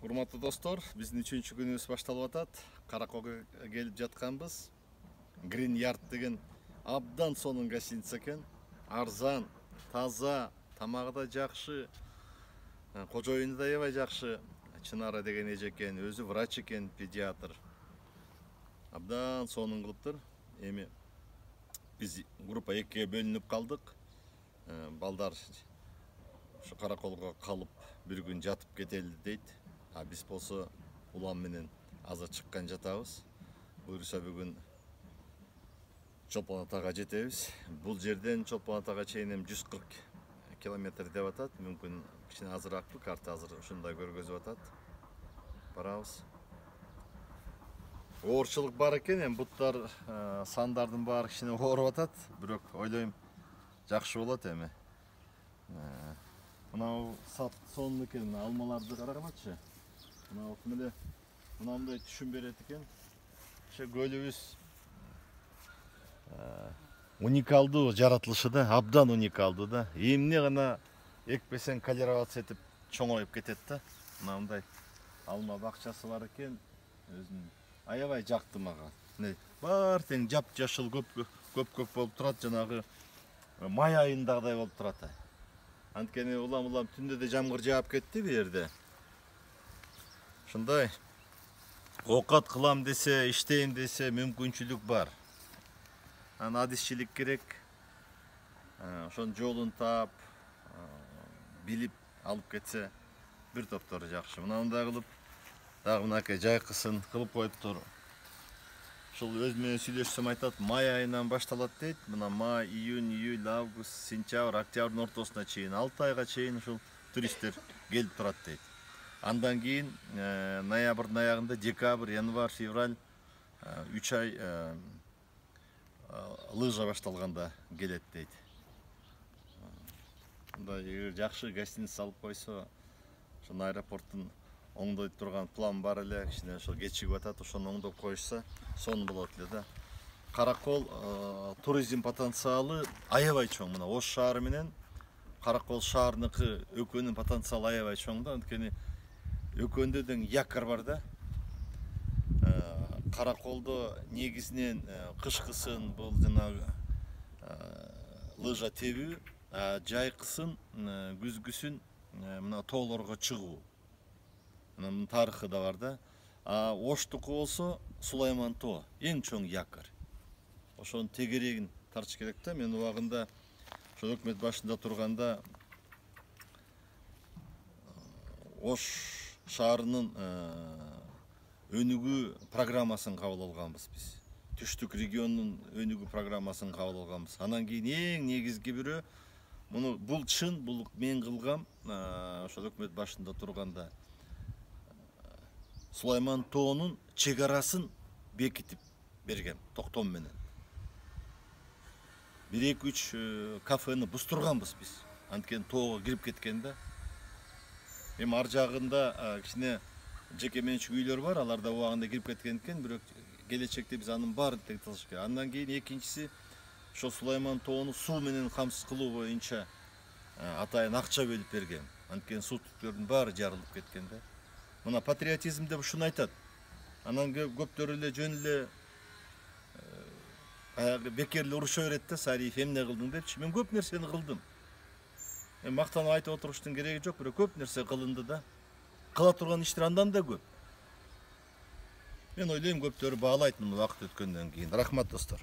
Урматтуу достор, биздин 3-чү күнүбүз башталып атат. Караколго келип жатканбыз. Green Yard деген абдан сонун гостиница экен. Арзан, таза, тамагы да жакшы, кожоюну да аябай жакшы. Чынара деген эже экен, өзү врач экен, педиатр. Абдан сонун кылыптыр. Эми биз группа 2-ге бөлүнүп калдык. Балдар ушу Караколго калып бир күн жатып кетели дейт. Биз болсо улам менен азыр чыккан жатабыз. Буюрса бүгүн Чолпон Атага жетебиз. Бул жерден Чолпон Атага чейин 140 километр деп атат. Мүмкүн кичине азыракпы, карта азыр ушундай көргөзүп атат. Барабыз. Оорчулук бар экен, эми буттар, сандардын баары кичине ооруп атат. Бирок ойлойм жакшы болот эми. Мынау сап сонун экен, алмаларды карагамачы. Мынандай түшүм берет экен. Көлүбүз уникалдуу жаратылышы да, абдан уникалдуу да. Эмне гана экпесең колеровация этип чоңоюп кетет да. Мындай алма бакчасы бар экен. Өзүн аябай жакты мага. Бар тең жап-жашыл көп болуп турат, жанагы май айындагыдай болуп турат. Анткени улам түндө да жамгыр жаап кетти бу жерде. Ушундай оокат кылам десе, иштейм десе мүмкүнчүлүк бар. Адисчилик керек. Ошонун жолун таап, билип алып кетсе бир топтору жакшы. Мындай кылып, дагы мынакей жайкысын кылып коюптур. Ушул өз менен сүйлөшсөм айтат, май айынан башталат дейт. Мына май, июнь, июль, август, сентябрь, октябрдын ортосуна чейин, 6 айга чейин ушул туристтер келип турат дейт. Андан кийин ноябрдын аягында декабрь, январь, февраль 3 ай лыжа башталганда келет дейт. Мындай жакшы гостиница алып койсо, ошон аэропорттун оңдой турган план бар эле, кичине ошол кечигип атат, ошону оңдоп коюшса сонун болот эле да. Каракол туризм потенциалы аябай чоң. Мына Ош шаары менен Каракол шаарыныкы экөөнүн потенциалы аябай чоң да. Анткени экөөндө дең якор бар да. Караколдо негизинен кышкысын бул жанагы лыжа тебүү, жайкысын, күзгүсүн мына тоолорго чыгуу. Мынын тарыхы да бар да. Оштуку болсо Сулайман тоо, эң чоң якор. Ошонун тегерегин тартыш керек да. Мен убагында ошо өкмөт башында турганда Ош шаарынын өнүгүү программасын кабыл алганбыз биз. Түштүк регионунун өнүгүү программасын кабыл алганбыз. Анан кийин эң негизги бирөө бул чын, бул мен кылгам, ошо өкмөт башында турганда Сулайман тоонун чек арасын бекитип бергем токтом менен. 1-2-3 кафени бустурганбыз биз. Анткени тоого кирип кеткен да. Эми ар жагында кичине жеке менчик үйлөр бар, аларда убагында кирип кеткен экен, бирок келечекте биз анын баарын такталыш керек. Андан кийин экинчиси ошо Сулайман тоону суу менен камсыз кылуу боюнча атайын акча бөлүп бергем. Анткени суу түптөрдүн баары жарылып кеткен да. Мына патриотизм деп ушуну айтат. Анан көптөр эле жөн эле баягы бекерли урушо берет да, Сариев эмне кылдың депчи. Мен көп нерсени кылдым. Мактанып айтып отуруштун кереги жок, бирок көп нерсе кылынды да. Кыла турган иштер андан да көп. Мен ойлойм көптөрү баалайт муну убакыт өткөндөн кийин. Рахмат достор.